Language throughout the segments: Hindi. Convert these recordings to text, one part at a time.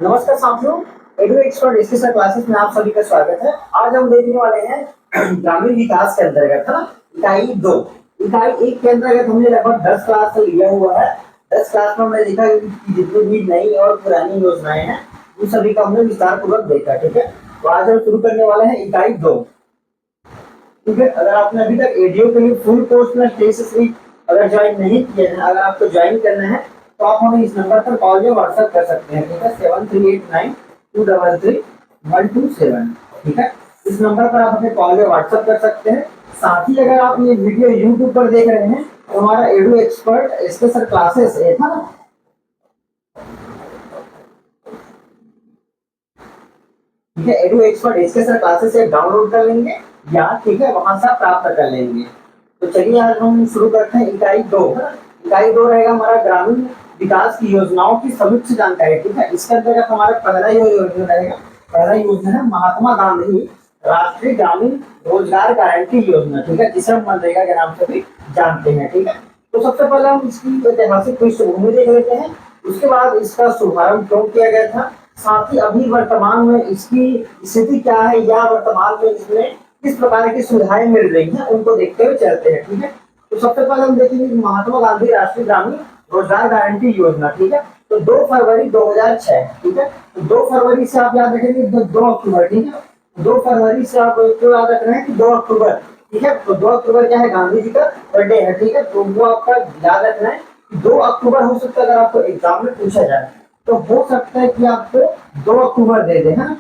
नमस्कार साथियों, एडु एक्सपर्ट एजुकेशन क्लासेस में आप सभी का स्वागत है। आज हम देखने वाले हैं ग्रामीण विकास के अंतर्गत है ना, इकाई 2। इकाई 1 के अंतर्गत हमने लगभग 10 क्लास से लिया हुआ है। 10 क्लास में हमने देखा कि जितनी भी नई और पुरानी योजनाएं हैं उन सभी का हमने विस्तार पूर्वक देखा। ठीक है, तो आज हम शुरू करने वाले हैं इकाई 2। ठीक है, अगर आपने अभी तक एडीओ के लिए फुल कोर्स में टेस्ट अगर ज्वाइन नहीं किया है, अगर आपको ज्वाइन करना है तो आप हमें इस नंबर पर कॉल या व्हाट्सएप कर सकते हैं। ठीक है, 7389233127। ठीक है, इस नंबर पर आप हमें कॉल या व्हाट्सएप कर सकते हैं। साथ ही अगर आप ये वीडियो यूट्यूब पर देख रहे हैं तो हमारा एडु एक्सपर्ट स्पेशल क्लासेस है ना, ठीक है, एडु एक्सपर्ट स्पेशल क्लासेस से डाउनलोड कर लेंगे या ठीक है वहां से प्राप्त कर लेंगे। तो चलिए आज हम शुरू करते हैं इकाई 2। इकाई 2 रहेगा हमारा ग्रामीण विकास की योजनाओं की समुचित जानकारी। ठीक है, इसके अंतर्गत हमारा पहला योजना रहेगा, पहला योजना है महात्मा गांधी राष्ट्रीय ग्रामीण रोजगार गारंटी योजना। ठीक है, जिसे हम मनरेगा के नाम से भी जानते हैं। ठीक है, तो सबसे पहले हम इसकी ऐतिहासिक पृष्ठभूमि देख लेते हैं, उसके बाद इसका शुभारंभ क्यों किया गया था, साथ ही अभी वर्तमान में इसकी स्थिति क्या है या वर्तमान में इसमें किस प्रकार की सुविधाएं मिल रही हैं उनको देखते हुए चलते हैं। ठीक है, तो सबसे पहले हम देखेंगे महात्मा गांधी राष्ट्रीय ग्रामीण रोजगार गारंटी योजना। ठीक है, तो 2 फरवरी 2006। ठीक है, तो 2 फरवरी से आप याद रखेंगे 2 अक्टूबर। ठीक है, 2 फरवरी से आप क्यों याद रख रहे हैं कि 2 अक्टूबर। ठीक है, तो 2 अक्टूबर क्या है, गांधी जी का बर्थडे है। ठीक है, तो वो आपका याद रखना है। 2 अक्टूबर हो सकता है अगर आपको एग्जाम में पूछा जाए तो हो सकता है कि आपको 2 अक्टूबर दे दे, है।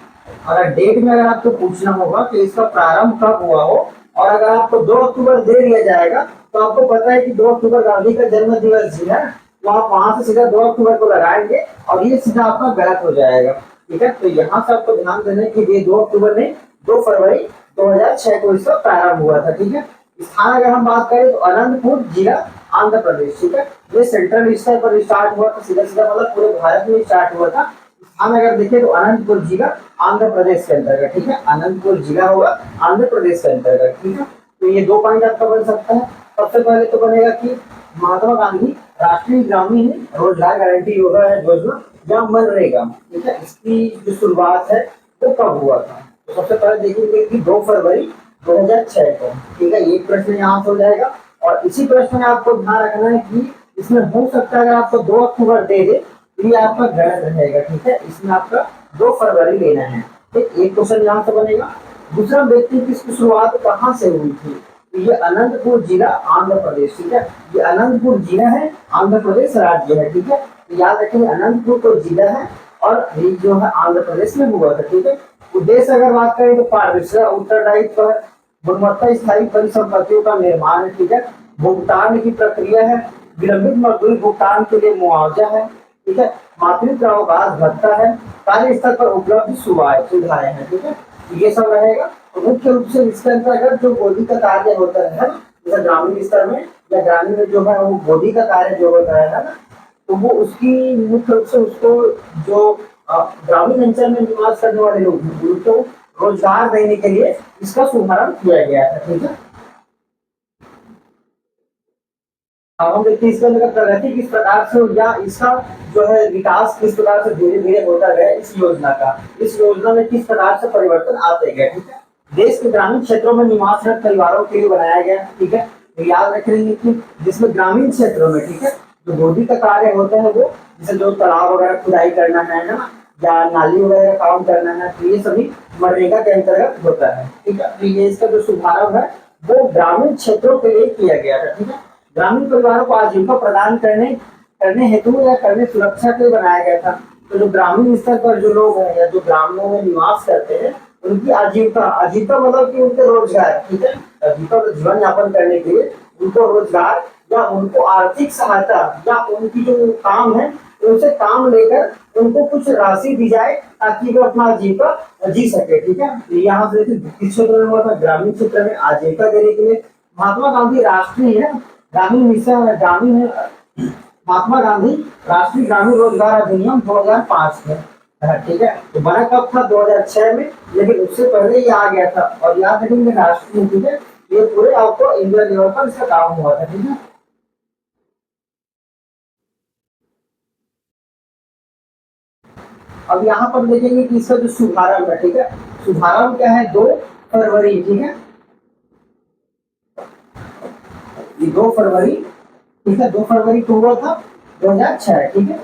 अगर डेट में अगर आपको पूछना होगा कि इसका प्रारंभ कब हुआ हो और अगर आपको 2 अक्टूबर दे दिया जाएगा तो आपको पता है कि 2 अक्टूबर गांधी का जन्म दिवस जी है, तो आप वहां से सीधा 2 अक्टूबर को लगाएंगे और ये सीधा आपका गलत हो जाएगा। ठीक है, तो यहाँ से आपको ध्यान देना है कि ये 2 अक्टूबर नहीं, 2 फरवरी 2006 को इसका प्रारंभ हुआ था। ठीक है, स्थान अगर हम बात करें तो अनंतपुर जिला आंध्र प्रदेश। ठीक है, ये सेंट्रल स्तर पर स्टार्ट हुआ था, सीधा सीधा मतलब पूरे भारत में स्टार्ट हुआ था। स्थान अगर देखें तो अनंतपुर जिला आंध्र प्रदेश के अंतर्गत। ठीक है, अनंतपुर जिला होगा आंध्र प्रदेश के अंतर्गत। ठीक है, तो ये 2 पॉइंट आपका बन सकता है। सबसे पहले तो बनेगा कि महात्मा गांधी राष्ट्रीय ग्रामीण रोजगार गारंटी योजना या मनरेगा, ठीक है, इसकी जो शुरुआत है वो कब हुआ था। तो सबसे पहले देखेंगे कि 2 फरवरी 2006 को। ठीक है, ये प्रश्न यहाँ से हो जाएगा और इसी प्रश्न में आपको ध्यान रखना है कि इसमें हो सकता है अगर आपको 2 अक्टूबर दे दे तो ये आपका गलत रहेगा। ठीक है, इसमें आपका 2 फरवरी लेना है। ठीक, एक क्वेश्चन यहाँ से बनेगा। दूसरा व्यक्ति की इसकी शुरुआत कहाँ से हुई थी, तो ये अनंतपुर जिला आंध्र प्रदेश। ठीक है, ये अनंतपुर जिला है, आंध्र प्रदेश राज्य है। ठीक है, तो याद रखिए अनंतपुर तो जिला है और ये जो है आंध्र प्रदेश में हुआ था। ठीक है, उद्देश्य अगर बात करें तो पारदर्शिता, उत्तरदायित्व, गुणवत्ता, स्थायी परिसंपत्तियों का निर्माण है। ठीक है, भुगतान की प्रक्रिया है, विलंबित मजदूरी भुगतान के लिए मुआवजा है। ठीक है, मातृत्व अवकाश भत्ता है, कार्य स्तर पर उपलब्ध सुविधाएं हैं। ठीक है, ये सब रहेगा। तो मुख्य रूप से इसके अंतर्गत जो गोदी का कार्य होता है ना, जैसे ग्रामीण स्तर में या ग्रामीण में जो है वो गोदी का कार्य जो होता है ना, तो वो उसकी मुख्य रूप से उसको जो ग्रामीण अंचल में निवास करने वाले लोग हैं उनको रोजगार देने के लिए इसका शुभारंभ किया गया था। ठीक है, अब हम देखते हैं इसके अंदर प्रगति किस प्रकार से या इसका जो है विकास किस प्रकार से धीरे धीरे होता गया, इस योजना का, इस योजना में किस प्रकार से परिवर्तन आते गए। ठीक है, देश के ग्रामीण क्षेत्रों में निवासरत परिवारों के लिए बनाया गया। ठीक है, तो याद रखेंगे कि जिसमें ग्रामीण क्षेत्रों में, ठीक है, जो गोदी का कार्य होता है वो जैसे जो तालाब वगैरह खुदाई करना है ना, या नाली वगैरह का काम करना है, तो ये सभी मनरेगा के अंतर्गत होता है। ठीक है, तो ये इसका जो शुभारंभ है वो ग्रामीण क्षेत्रों के लिए किया गया था। ठीक है, ग्रामीण परिवारों को आजीविका प्रदान करने करने हेतु या करने सुरक्षा के लिए बनाया गया था। तो जो ग्रामीण स्तर पर जो लोग हैं या जो ग्रामीणों में निवास करते हैं उनकी आजीविका, आजीविका मतलब कि उनके रोजगार। ठीक है, आजीविका तो जीवन यापन करने के लिए उनको रोजगार या उनको आर्थिक सहायता या उनकी जो काम है उनसे काम लेकर उनको कुछ राशि दी जाए ताकि वो अपना आजीविका जी सके। ठीक है, यहाँ से किस क्षेत्र में हुआ था, ग्रामीण क्षेत्र में आजीविका देने के लिए महात्मा गांधी राष्ट्रीय है ग्रामीण मिशन ग्रामीण महात्मा गांधी राष्ट्रीय ग्रामीण रोजगार अधिनियम 2005 में। ठीक है, तो बना कब था, 2006 में, लेकिन उससे पहले ये आ गया था। और याद रखेंगे राष्ट्रीय, ठीक है, ये पूरे आपको इंडिया लेवल पर इसका काम हुआ था। ठीक है, अब यहाँ पर देखेंगे कि इसका जो शुभारंभ है, ठीक है, शुभारंभ क्या है, 2 फरवरी, ठीक है, ये 2 फरवरी, ठीक है, 2 फरवरी को हुआ था 2006, ठीक है,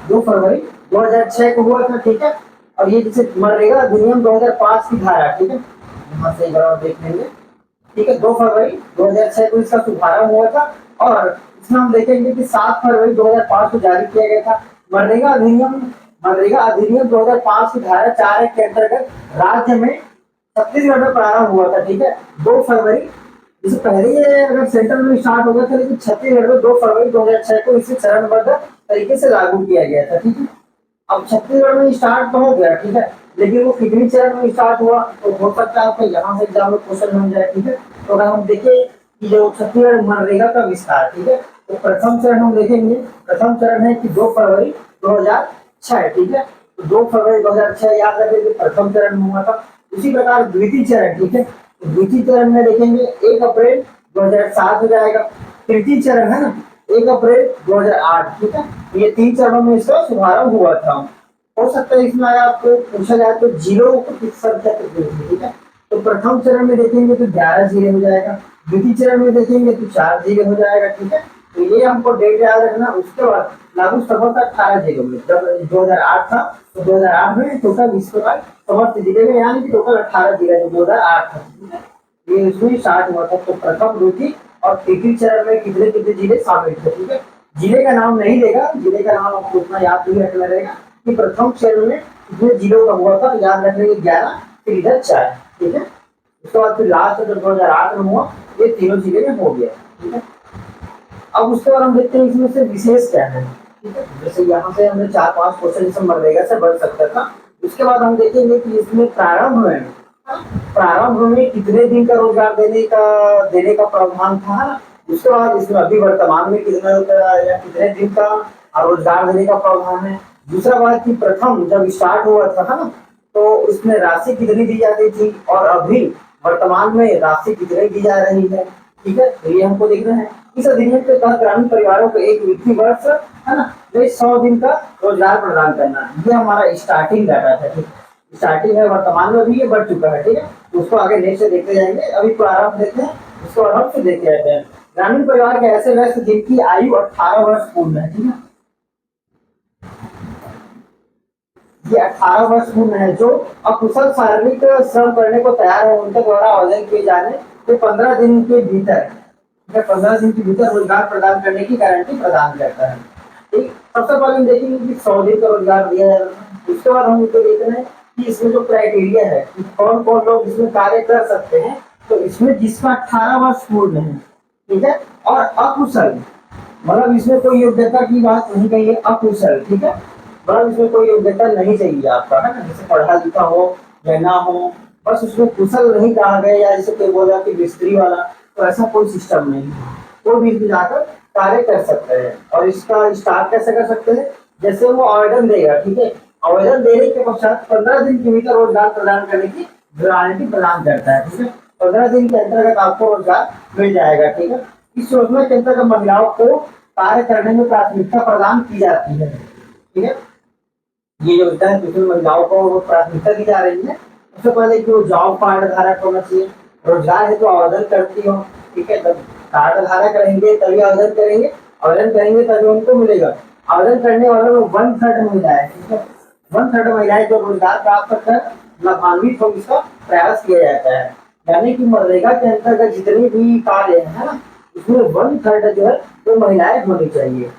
2 फरवरी 2006 को हुआ था, ठीक है। और ये जैसे मनरेगा अधिनियम 2005 की धारा, ठीक है, यहाँ से एक बार और देख लेंगे, ठीक है, 2 फरवरी 2006 को इसका शुभारंभ हुआ था और इसमें हम देखेंगे कि 7 फरवरी 2005 को जारी किया गया था। मनरेगा अधिनियम 2005 की धारा 4 के अंतर्गत राज्य में छत्तीसगढ़ में प्रारंभ हुआ था, ठीक है, 2 फरवरी। इससे पहले ये अगर सेंट्रल में स्टार्ट हो गया था, लेकिन छत्तीसगढ़ में 2 फरवरी 2006 को इसे चरणबद्ध तरीके से लागू किया गया था, ठीक है। अब छत्तीसगढ़ में स्टार्ट तो हो गया, ठीक है, लेकिन वो कितनी चरण में स्टार्ट हुआ, तो हो सकता है आपको यहाँ से एग्जाम में क्वेश्चन बन जाए, ठीक है। तो अगर हम देखें कि जो छत्तीसगढ़ मनरेगा का विस्तार, ठीक है, तो प्रथम चरण हम देखेंगे, प्रथम चरण है कि 2 फरवरी 2006, ठीक है, तो 2 फरवरी 2006 याद रखेंगे प्रथम चरण में हुआ था। उसी प्रकार द्वितीय चरण, ठीक है, तो द्वितीय चरण में देखेंगे 1 अप्रैल 2007 हो जाएगा। तृतीय चरण है ना 1 अप्रैल 2008, ठीक है, ये 3 चरणों में इसका शुभारंभ हुआ था। हो सकता है इसमें आपको पूछा जाए तो जिलों को किस संख्या कितनी होगी, ठीक है, तो प्रथम चरण में देखेंगे तो 11 जिले हो जाएगा, द्वितीय चरण में देखेंगे तो 4 जिले हो जाएगा, ठीक है। तो ये हमको डेट याद रखना। उसके बाद लागू सभा का 18 जिलों में, जब 2008 था तो 2008 में टोटल इस प्रकार समस्त जिले में, यानी कि टोटल 18 जिले जो 2008 था, ठीक है, ये इसमें स्टार्ट हुआ था। तो प्रथम, द्वितीय और तृतीय चरण में कितने कितने जिले शामिल थे, ठीक है। जिले का नाम नहीं देगा, जिले का नाम आपको उतना याद नहीं रखना रहेगा कि प्रथम चरण में कितने जिलों का हुआ था, याद रखने 11, फिर इधर 4, ठीक है। उसके बाद फिर लास्ट जब 2008 में हुआ, ये तीनों जिले में हो गया, ठीक है। अब उसके बाद हम देखते हैं इसमें से विशेष क्या है, ठीक है। जैसे यहाँ से हमने 4-5 क्वेश्चन इसमें मनरेगा से बन सकता था। उसके बाद हम देखेंगे कि इसमें प्रारंभ में कितने दिन का रोजगार देने का प्रावधान था। उसके बाद इसमें अभी वर्तमान में या कितने दिन का रोजगार देने का प्रावधान है। दूसरा बात कि प्रथम जब स्टार्ट हुआ था ना, तो उसमें राशि कितनी दी जाती थी और अभी वर्तमान में राशि कितनी दी जा रही है, ठीक है। तो ये हमको देखना है। इस अधिनियम के तहत ग्रामीण परिवारों को एक वित्तीय वर्ष, है ना, 100 दिन का रोजगार प्रदान करना, ये हमारा स्टार्टिंग डाटा था, ठीक है। स्टार्टिंग है, वर्तमान में भी ये बढ़ चुका है, ठीक है। उसको आगे नेक्स्ट देखते जाएंगे, अभी प्रारंभ देखते हैं, उसको आराम से देख लेते हैं। ग्रामीण परिवार के ऐसे व्यक्ति जिनकी आयु 18 वर्ष पूर्ण है, ठीक है, ये 18 वर्ष पूर्ण है, जो अकुशल शारीरिक श्रम करने को तैयार है, उनके द्वारा आवेदन किए जाने तो 15 दिन के भीतर, 15 दिन के भीतर रोजगार प्रदान करने की गारंटी प्रदान करता है, ठीक। सबसे पहले हम देखेंगे कि 100 दिन का रोजगार दिया जाएगा। उसके बाद हम इसको देखना है कि इसमें जो क्राइटेरिया है कि कौन कौन लोग इसमें कार्य कर सकते हैं। तो इसमें जिसका 18 वर्ष पूर्ण है, ठीक है, और अकुशल, मतलब इसमें कोई योग्यता की बात नहीं कही है, अकुशल, ठीक है, मतलब इसमें कोई योग्यता नहीं चाहिए आपका, है ना, जैसे पढ़ा लिखा हो या ना हो, बस उसमें कुशल नहीं कहा गया, या जैसे कोई बोला कि मिस्त्री वाला, तो ऐसा कोई सिस्टम नहीं है। कोई भी इसमें जाकर कार्य कर सकते हैं। और इसका स्टार्ट कैसे कर सकते हैं, जैसे वो आवेदन देगा, ठीक है, आवेदन देने के पश्चात 15 दिन के भीतर रोजगार प्रदान करने की गारंटी प्रदान करता है, ठीक है। 15 दिन के अंतर्गत आपको रोजगार मिल जाएगा, ठीक है। इस योजना के अंतर्गत महिलाओं को कार्य करने में प्राथमिकता प्रदान की जाती है, ठीक है। ये जो होता है इसमें महिलाओं को प्राथमिकता दी जा रही है। सबसे पहले कि वो जॉब कार्ड धारक होना चाहिए, रोजगार है तो आवेदन करती हो, ठीक है, तब कार्ड धारक रहेंगे तभी आवेदन करेंगे तभी उनको मिलेगा। आवेदन करने वालों में 1/3 महिलाएं, ठीक है, 1/3 महिलाएं जो रोजगार प्राप्त कर लाभान्वित हो, इसका प्रयास किया जाता है। यानी कि मनरेगा के अंतर्गत जितने भी कार्य है ना, उसमें 1/3 जो है वो महिलाएं होनी चाहिए,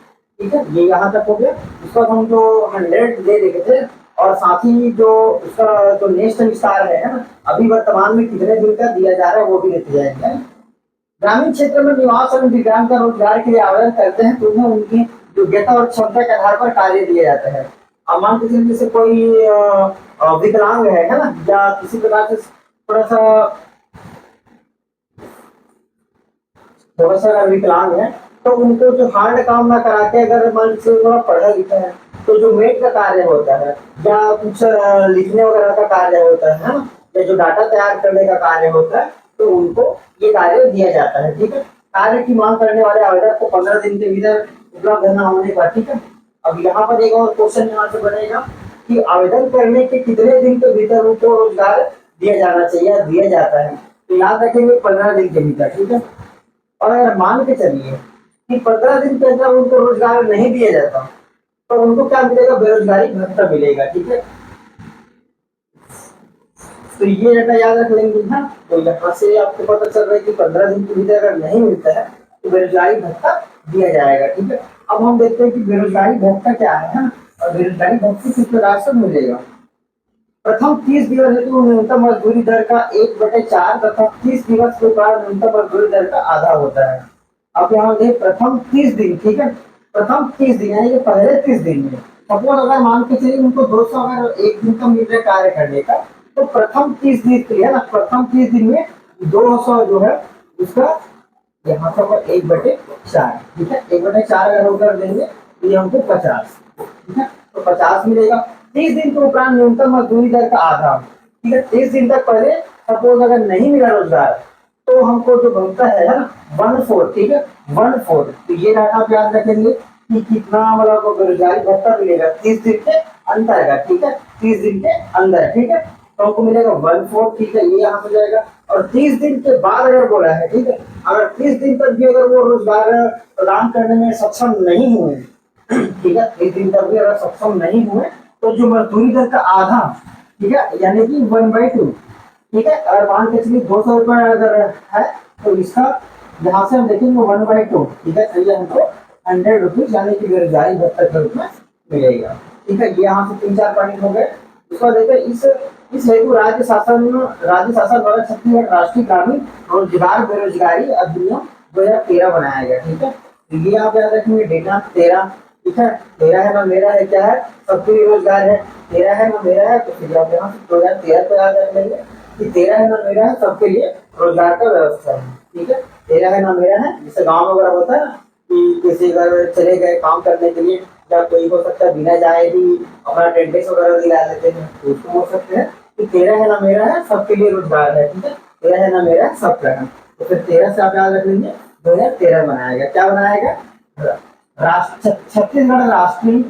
ठीक है। ये यहाँ तक हो गया। उसका हम जो 100 दे देते थे, और साथ ही जो उसका जो नेक्स्ट विस्तार है ना, अभी वर्तमान में कितने दिन का दिया जा रहा है वो भी देते जाएंगे। ग्रामीण क्षेत्र में निवास और दिव्यांग का रोजगार के लिए आवेदन करते हैं तो उन्हें उनकी योग्यता और क्षमता के आधार पर कार्य दिया जाता है। अब मान के चलिए जैसे कोई विकलांग है ना, या किसी प्रकार से थोड़ा सा विकलांग है, तो उनको जो हार्ड काम ना करा के, अगर मान से थोड़ा पढ़ा लिखा है, तो जो मेट का कार्य होता है या कुछ लिखने वगैरह का कार्य होता है ना, या जो डाटा तैयार करने का कार्य होता है, तो उनको ये कार्य दिया जाता है, ठीक है। कार्य की मांग करने वाले आवेदक को 15 दिन के भीतर उपलब्ध न होने पर, ठीक है। अब यहाँ पर एक और क्वेश्चन यहाँ से बनेगा कि आवेदन करने के कितने दिन के भीतर उनको रोजगार दिया जाना चाहिए या दिया जाता है। तो याद रखेंगे 15 दिन के भीतर, ठीक है। और अगर मान के चलिए कि 15 दिन के अंदर उनको रोजगार नहीं दिया जाता तो उनको क्या मिलेगा, बेरोजगारी भत्ता मिलेगा, ठीक है। तो ये डाटा याद रख लेंगे। हाँ, तो यहाँ से आपको पता चल रहा है कि 15 दिन के भीतर अगर नहीं मिलता है तो बेरोजगारी भत्ता दिया जाएगा, ठीक है। अब हम देखते हैं कि बेरोजगारी भत्ता क्या है, हाँ? और बेरोजगारी भत्ता किस प्रकार से मिलेगा। प्रथम 30 दिवस हेतु न्यूनतम मजदूरी दर का 1/4 तथा 30 दिवस के बाद न्यूनतम मजदूरी दर का आधा होता है। अब यहाँ देख प्रथम 30 दिन, ठीक है। प्रथम 30 दिन यानी कि पहले 30 दिन में सपोज अगर मान के चलिए उनको 200 अगर एक दिन का मिल रहा है कार्य करने का, तो प्रथम 30 दिन के लिए ना, प्रथम 30 दिन में 200 जो है उसका यहाँ पर 1/4, ठीक है। 1/4 अगर हम कर देंगे तो ये हमको 50, ठीक है। तो 50 मिलेगा। 30 दिन के उपरांत न्यूनतम मजदूरी दर का आधा, ठीक है। 30 दिन तक पहले सपोज अगर नहीं मिला रोजगार तो हमको जो बनता है ना 1/4, ठीक है, 1/4। तो ये डाटा आप याद रखेंगे कि कितना मतलब बेरोजगारी भत्ता मिलेगा 30 दिन के अंदर का, ठीक है। 30 दिन के अंदर, ठीक है, तो हमको मिलेगा 1/4, ठीक है। ये यहाँ हो जाएगा। और 30 दिन के बाद अगर बोला है, ठीक है, अगर 30 दिन तक भी अगर वो रोजगार प्रदान करने में सक्षम नहीं हुए, ठीक है, 30 दिन तक भी अगर सक्षम नहीं हुए तो जो मजदूरी दर का आधा, ठीक है, यानी कि 1/2, ठीक है। अगर मान के चलिए 200 रुपए अगर है तो इसका यहाँ से हम देखेंगे 1/2, ठीक है। तो ये हमको 100 रुपीज यानी कि बेरोजगारी भत्ता के रूप में मिलेगा, ठीक है। ये यहाँ से 3-4 पॉइंट हो गए। इसको देखिए, इस हेतु राज्य शासन द्वारा छत्तीसगढ़ राष्ट्रीय ग्रामीण रोजगार बेरोजगारी अधिनियम 2013 बनाया गया, ठीक है। तो ये आप याद रखेंगे डेटा 13, ठीक है। 13 है ना मेरा है, क्या है, सबके लिए रोजगार है। 13 है ना मेरा है, तो फिर आप यहाँ से 2013 को याद रख लेंगे कि 13 है ना मेरा है, सबके लिए रोजगार का व्यवस्था है, ठीक है। 13 है ना मेरा है, जैसे गाँव वगैरह होता है ना कि किसी घर चले गए काम करने के लिए, या कोई हो सकता है बिना जाए भी अपना अटेंडेंस वगैरह दिला लेते हैं, तो उसको बोल सकते हैं कि 13 है ना मेरा है, सबके लिए रोजगार है, ठीक है। 13 है ना मेरा है, सबका है। तो फिर 13 से आप याद रख लेंगे 2013 बनाया गया। क्या बनाया गया, छत्तीसगढ़ राष्ट्रीय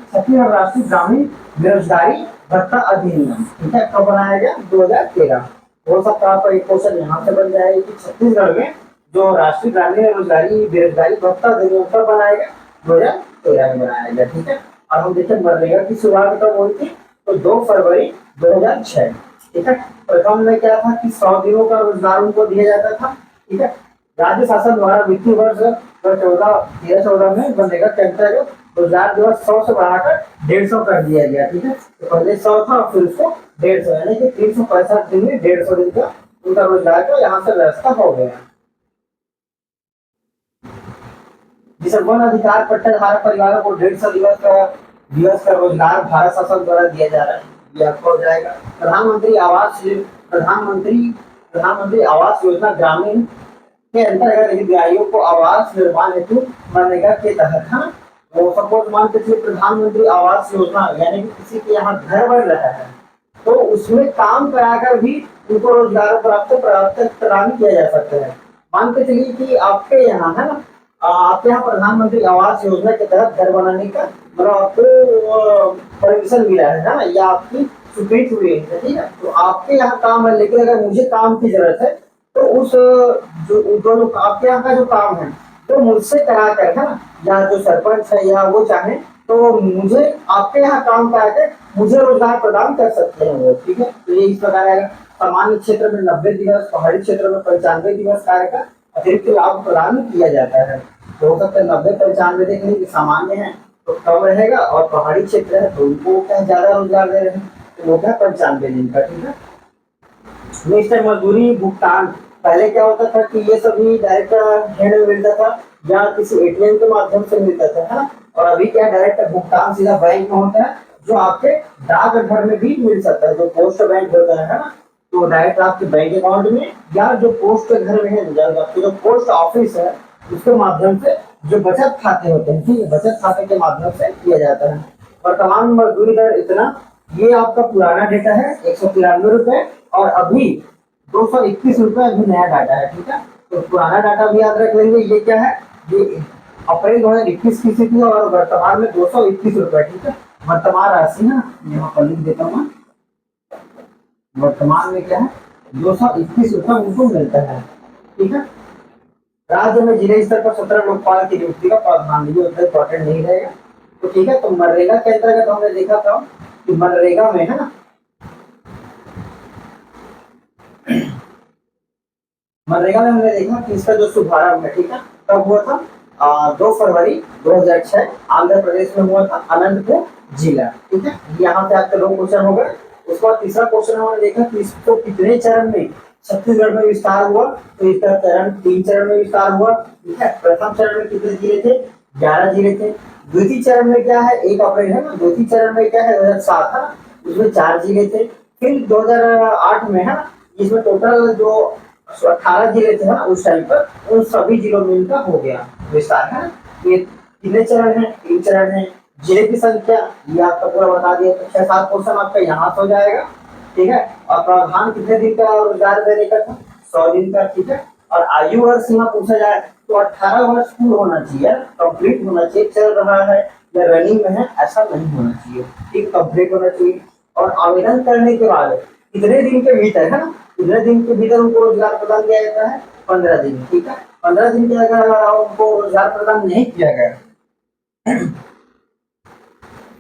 ग्रामीण बेरोजगारी भत्ता अधिनियम, ठीक है। कब बनाया गया, 2013। हो सकता है आपका एक क्वेश्चन यहाँ से बन जाए कि छत्तीसगढ़ में जो राष्ट्रीय ग्रामीण रोजगारी बेरोजगारी भत्ता अधिनियम कब बनाया गया, 2013 में बनाया गया, ठीक है। और हम देखें मनरेगा की शुरुआत कब हुई थी, तो 2 फरवरी 2006, ठीक है। प्रथम में क्या था कि 100 दिनों का रोजगार उनको दिया जाता था, ठीक है। राज्य शासन द्वारा वित्तीय वर्ष 2013-14 में मनरेगा के अंतर्गत रोजगार दिवस 100 से बढ़ाकर 150 कर दिया गया, ठीक है। तो पहले 100 था, फिर उसको 150 यानी कि 365 दिन में 150 दिन का उनका रोजगार का यहाँ से व्यवस्था हो गया। जिसे वन अधिकार पट्टाधारक परिवारों को 150 दिवस का रोजगार भारत शासन द्वारा दिया जा रहा है, ये आपको हो जाएगा। प्रधानमंत्री आवास योजना ग्रामीण के अंतर्गत हितग्राहियों को आवास निर्माण हेतु मनरेगा के तहत, हाँ, वो सपोज मान के चलिए प्रधानमंत्री आवास योजना यानी कि किसी के यहाँ घर बन रहा है तो उसमें काम कराकर भी उनको रोजगार प्रदान किया जा सकता है। मान के चलिए कि आपके यहाँ है ना, आपके यहाँ प्रधानमंत्री आवास योजना के तहत घर बनाने का मतलब आपको परमिशन मिला है ना, या आपकी स्वीकृति हुई है, ठीक है। तो आपके यहाँ काम है, लेकिन अगर मुझे काम की जरूरत है तो उस जो आपके यहाँ का जो काम है तो मुझसे करा कर, है ना, या जो सरपंच है या वो चाहे तो मुझे आपके यहाँ काम करा कर मुझे रोजगार प्रदान कर सकते हैं वो, ठीक है। तो ये इस प्रकार आएगा। सामान्य क्षेत्र में 90 दिवस, पहाड़ी क्षेत्र में 95 दिवस कार्य का अतिरिक्त लाभ प्रदान किया जाता है। तो हो सकता है 90-95 देखने की सामान्य है तो कम रहेगा, और पहाड़ी क्षेत्र है तो उनको क्या ज्यादा रोजगार दे रहे हैं तो वो क्या 95 दिन का, ठीक है। नेक्स्ट है मजदूरी भुगतान। पहले क्या होता था कि ये सभी डायरेक्ट हैंड में मिलता था या किसी एटीएम के माध्यम से मिलता था, है ना। और अभी क्या डायरेक्ट भुगतान सीधा बैंक में होता है, जो आपके डाकघर में भी मिल सकता है, जो पोस्ट बैंक होता है ना, तो डायरेक्ट आपके बैंक अकाउंट में या जो पोस्ट के घर में है, जो पोस्ट ऑफिस है उसके माध्यम से जो बचत खाते होते हैं, ठीक है, बचत खाते के माध्यम से किया जाता है। वर्तमान मजदूरी दर इतना, ये आपका पुराना डेटा है 193 रुपए, और अभी 221 रुपए अभी नया डाटा है, ठीक है। तो पुराना डाटा भी याद रख लेंगे। ये क्या है, ये अप्रैल 2021 की स्थिति है और वर्तमान में 221 रुपए, ठीक है। वर्तमान राशि है, यहाँ पर लिख देता हूँ मैं। वर्तमान में क्या है, 221 रुपये उनको मिलता है। ठीक है। राज्य में जिले स्तर पर 17 लोकपाल की नियुक्ति का प्रावधान, ये उतना इंपॉर्टेंट नहीं रहेगा। तो ठीक है, तो मनरेगा के अंतर्गत हमने देखा था कि मनरेगा में है ना, मनरेगा में हमने देखा कि इसका जो शुभारंभ है, ठीक है, कब हुआ था, 2 फरवरी 2006 आंध्र प्रदेश में हुआ था, अनंतपुर जिला। ठीक है, यहाँ से आपके 2 क्वेश्चन हो गए। उसके बाद तीसरा क्वेश्चन हमने देखा कि इसको कितने चरण में छत्तीसगढ़ में विस्तार हुआ, तो इसका चरण 3 चरण में विस्तार हुआ। ठीक है, प्रथम चरण में कितने जिले थे, 11 जिले थे। द्वितीय चरण में क्या है, 1 अप्रैल है ना, द्वितीय चरण में क्या है 2007 है, उसमें 4 जिले थे। फिर 2008 में है ना, इसमें टोटल जो 18 जिले थे ना उस टाइम पर, उन सभी जिलों में इनका हो गया विस्तार है। ये कितने चरण है, 3 चरण है। जिले की संख्या ये आपका पूरा बता दिया, तो 6-7 क्वेश्चन आपका यहाँ से हो जाएगा। ठीक है, और प्रावधान कितने दिन का रोजगार देने का था, 100 दिन का। ठीक है, और आयु वर्ष यहाँ पूछा जाए तो 18 वर्ष पूर्ण होना चाहिए, कंप्लीट होना चाहिए। चल रहा है या रनिंग में है ऐसा नहीं होना चाहिए, ठीक, कंप्लीट होना चाहिए। और आवेदन करने के बाद कितने दिन के भीतर है ना, कितने दिन के भीतर उनको रोजगार प्रदान किया जाता है, 15 दिन। ठीक है, 15 दिन के अगर उनको रोजगार प्रदान नहीं किया गया,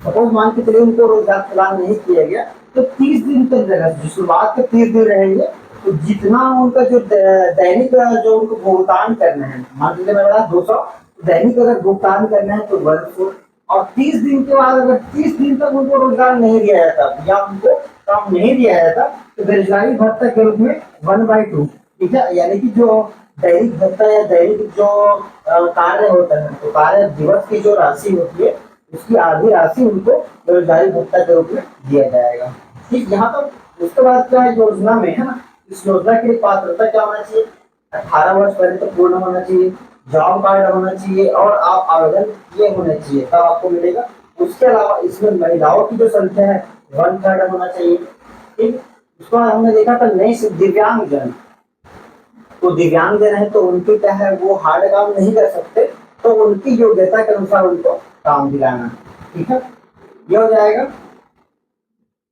सपोज मान के चलिए उनको रोजगार प्रदान नहीं किया गया, तो 30 दिन के अंतर्गत शुरुआत के 30 दिन रहेंगे, तो जितना उनका जो दैनिक जो उनको भुगतान करना है, मान लीजिए मैं बता 200 दैनिक अगर भुगतान करना है तो 1/4, और 30 दिन के बाद अगर 30 दिन तक उनको रोजगार नहीं दिया जाता या उनको काम नहीं दिया जाता, तो बेरोजगारी भत्ता के रूप में 1/2। ठीक है, यानी कि जो दैनिक भत्ता या दैनिक जो कार्य होता है, तो कार्य दिवस की जो राशि होती है उसकी आधी राशि उनको बेरोजगारी भत्ता के रूप में दिया जाएगा। ठीक, यहाँ तक। उसके बाद क्या है, योजना में है ना, इस योजना के लिए पात्रता क्या होना चाहिए, 18 वर्ष पहले तो पूर्ण होना चाहिए, जॉब कार्ड होना चाहिए, और आप आवेदन किए होने चाहिए, तब आपको मिलेगा। उसके अलावा इसमें महिलाओं की जो संख्या है 1/3 होना चाहिए। ठीक, उसको हमने देखा था नए दिव्यांग जन, तो दिव्यांग जन है तो उनकी क्या है, वो हार्ड काम नहीं कर सकते, तो उनकी योग्यता के अनुसार उनको काम दिलाना। ठीक है, ये हो जाएगा।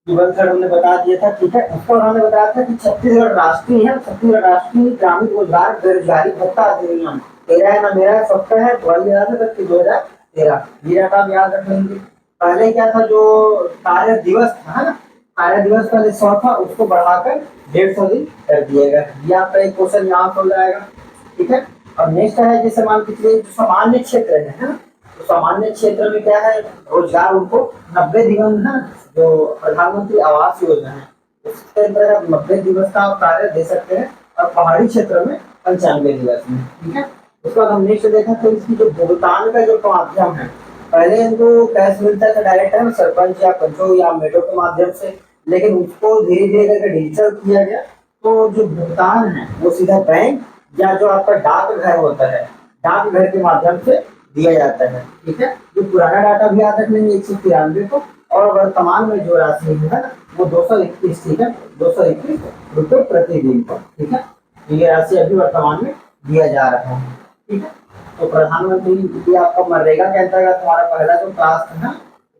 1/3 हमने बता दिया था। ठीक है, उसको हमने बताया था कि छत्तीसगढ़ राष्ट्रीय है, छत्तीसगढ़ राष्ट्रीय ग्रामीण रोजगार बेरोजगारी भत्ता अधिनियम, तेरा है ना मेरा सबका है, 2013, ये आप याद रख लेंगे। पहले क्या था, जो कार्य दिवस था ना, कार्य दिवस पहले 100 था, उसको बढ़ाकर 150 दिन कर दिया गया। ये आपका एक क्वेश्चन यहाँ हो जाएगा। ठीक है, और नेक्स्ट है जैसे मान के चलिए सामान्य क्षेत्र है ना, तो सामान्य क्षेत्र में क्या है, रोजगार उनको 90 दिन है, जो प्रधानमंत्री आवास योजना है उसके अंतर्गत 90 दिवस का आप कार्य दे सकते हैं, और पहाड़ी क्षेत्र में 95 दिवस में। ठीक है, उसके बाद हम नेक्स्ट देखा तो इसकी जो भुगतान का जो माध्यम है, पहले इनको कैश मिलता था डायरेक्ट है सरपंच या पंचों या मेडो के माध्यम से, लेकिन उसको धीरे धीरे करके डिजिटल किया गया, तो जो भुगतान है वो सीधा बैंक या जो आपका डाकघर होता है, डाकघर के माध्यम से दिया जाता है। ठीक है, जो पुराना डाटा भी याद रख लेंगे 193 को, और वर्तमान में जो राशि है ना वो 221। ठीक है, 221 रुपये प्रति दिन पर। ठीक है, ये राशि अभी वर्तमान में दिया जा रहा है। ठीक है, तो प्रधानमंत्री आपका मनरेगा के अंतर्गत हमारा पहला जो क्लास था ना,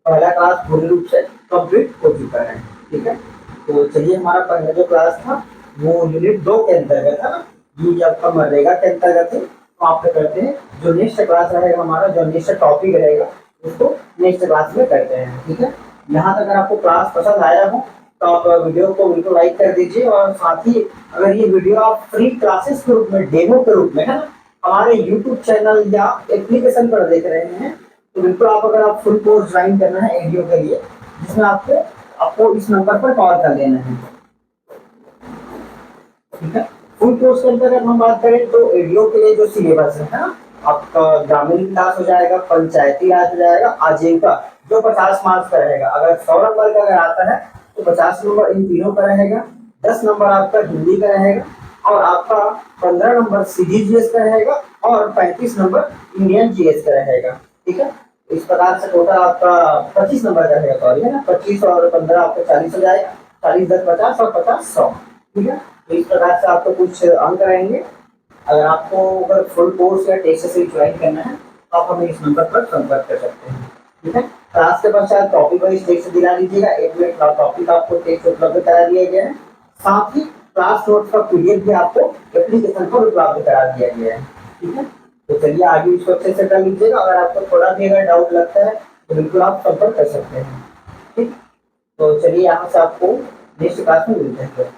पहला क्लास पूर्ण रूप से कंप्लीट हो चुका है। ठीक है, तो चलिए हमारा पहला जो क्लास था वो यूनिट 2 के अंतर्गत है ना, ये आपका मनरेगा के अंतर्गत है। तो आप करते हैं, जो नेक्स्ट क्लास रहेगा हमारा, जो नेक्स्ट टॉपिक रहेगा उसको नेक्स्ट क्लास में करते हैं। ठीक है, यहाँ तक अगर आपको क्लास पसंद आया हो तो आप वीडियो को बिल्कुल लाइक कर दीजिए, और साथ ही अगर ये वीडियो आप फ्री क्लासेस के रूप में, डेमो के रूप में है ना, हमारे यूट्यूब चैनल या एप्लीकेशन पर देख रहे हैं, तो बिल्कुल आप अगर आप फुल कोर्स ज्वाइन करना है एडीओ के लिए, जिसमें आपको इस नंबर पर कॉल कर लेना है। ठीक है, फुल कोर्स के अंतर्गत हम बात करें तो एडीओ के लिए जो सिलेबस है ना, आपका ग्रामीण क्लास हो जाएगा, पंचायती राज हो जाएगा, आजीविका जो 50 मार्क्स का रहेगा। अगर 100 नंबर का अगर आता है तो 50 नंबर इन तीनों का रहेगा, 10 नंबर आपका हिंदी का रहेगा, और आपका 15 नंबर सीधी जीएस का रहेगा, और 35 नंबर इंडियन जीएस का रहेगा। ठीक है, इस प्रकार से टोटल आपका 25 नंबर का रहेगा, सॉरी है ना, 25 और 15 आपका 40 हो जाएगा, 40 10 50 और 50 100। ठीक है, तो इस प्रकार से आपको कुछ अंक रहेंगे। अगर आपको अगर फुल कोर्स या टेस्ट सीरीज ज्वाइन करना है तो आप हमें इस नंबर पर संपर्क कर सकते हैं। ठीक है। क्लास के पश्चात टॉपिक वाइज टेक्स्ट दिला दीजिएगा, 1 मिनट का टॉपिक आपको टेक्स्ट उपलब्ध करा दिया गया है, साथ ही क्लास नोट्स का पीडीएफ भी आपको एप्लीकेशन पर उपलब्ध करा दिया गया है। ठीक है, तो चलिए आगे इसको अच्छे से कर लीजिएगा। अगर आपको थोड़ा भी अगर डाउट लगता है तो बिल्कुल आप संपर्क कर सकते हैं। ठीक, तो चलिए यहाँ से आपको नेक्स्ट क्लास में मिलते हैं।